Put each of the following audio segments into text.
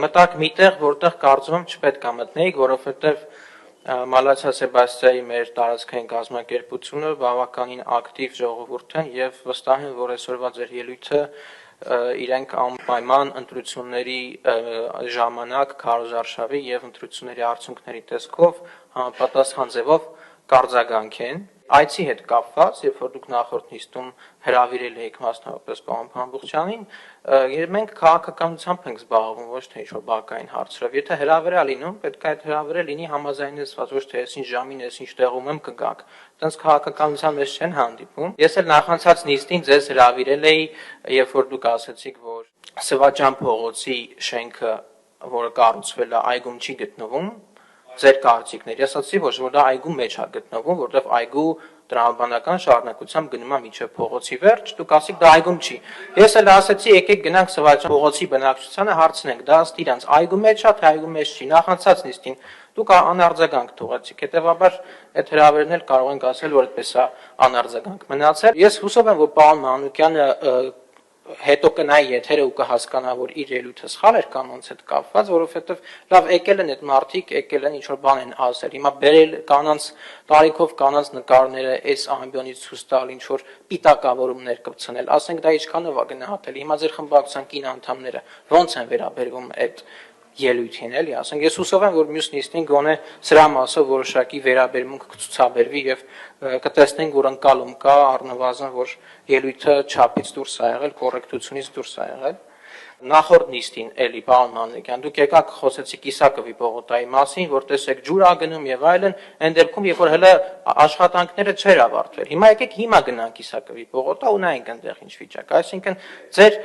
մտակ միտեղ, որտեղ կարծում եմ չպետք է մտնեիք, որովհետև Մալացիա Սեբաստիայի մեր տարածքային կազմակերպությունը բավականին ակտիվ ժողովուրդ են եւ վստահ եմ, որ այսօրվա ձեր ելույթը իրենք անպայման ընտրությունների ժամանակ քարոզարշավի եւ ընտրությունների արդյունքների տեսքով համապատասխան ձևով կարձագանք են այցի հետ կապված, երբ որ դուք նախորդ նիստում հրավիրել եք մասնավորապես պարոն Փամբուխչյանին, մենք քաղաքականությամբ ենք զբաղվում, ոչ թե ինչ-որ բակային հարցերով։ Եթե հրավեր է լինում, պետք է այդ հրավերը լինի համաձայնեցված, ոչ թե այսինչ ժամին, այսինչ տեղում եմ կգաք։ Այդպես քաղաքականության մեջ չեն հանդիպում։ Ես էլ նախանցած նիստին ձեզ հրավիրել էի, երբ որ դուք ասացիք, որ Սևաճան փողոցի շենքը, որը կառուցվել է, այգում չի գտնվում, ձեր կարծիքներ։ Ես ասացի, որ դա այգու մեջ է գտնվում, որտեղ այգու տրամաբանական շարունակությամբ գնում է մինչև փողոցի վերջ, դուք ասիք դա այգում չի։ Ես էլ ասացի, եկեք գնանք Սևաճան փողոցի բնակչությանը հարցնենք, դա ըստ իրանց այգու մեջ է, թե այգու մեջ չի։ Նախանցած նիստին դուք անարձագանք թողեցիք, հետեւաբար այդ հրավերն էլ կարող ենք ասել, որ այդպես է անարձագանք մնացել։ Ես հուսով եմ, որ պարոն Մանուկյանը հետո կնայի եթերը ու կհասկանա, որ իր ելույթը սխալ էր կանոնց հետ կապված, որովհետև լավ եկել են այդ մարդիկ, եկել են ինչ-որ բան են ասել։ Հիմա բերել կանանց տարիքով կանանց նկարները այս ամբիոնից ցույց տալ, ինչ-որ պիտակավորումներ կպցնել, ասենք դա ինչքանով է գնահատելի։ Հիմա ձեր խմբակցության կին անդամները ո՞նց են վերաբերվում այդ ելույթին, էլի, ասենք ես հուսով եմ, որ մյուս նիստին գոնե սրա մասով որոշակի վերաբերմունք կցուցաբերվի եւ կտեսնենք, որ ընկալում կա առնվազն, որ ելույթը չափից դուրս է եղել, կոռեկտությունից դուրս է եղել։ Նախորդ նիստին էլի պարոն Մանուկյան, դուք եկաք խոսեցիք Իսակովի պողոտայի մասին, որ տեսեք ջուր ա գնում եւ այլն, այն դեպքում, երբ որ հələ աշխատանքները չէր ավարտվել։ Հիմա եկեք հիմա գնանք Իսակովի պողոտա ու նայենք այնտեղ ինչ վիճակ է, այսինքն ձեր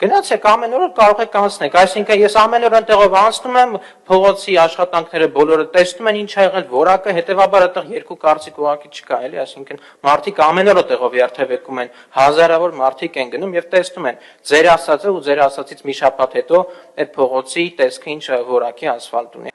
գնացեք ամեն օր կարող եք անցնեք, այսինքն ես ամեն օր այնտեղով անցնում եմ, փողոցի աշխատանքները բոլորը տեսնում են ինչ ա եղել, որակը, հետեւաբար այդտեղ երկու կարծիք ուղղակի չկա, էլի, այսինքն մարդիկ ամեն օր այդտեղով երթևեկում են, հազարավոր մարդիկ են գնում եւ տեսնում են ձեր ասածը ու ձեր ասածից մի շաբաթ հետո այդ փողոցի տեսքը ինչ որակի ասֆալտ ունի։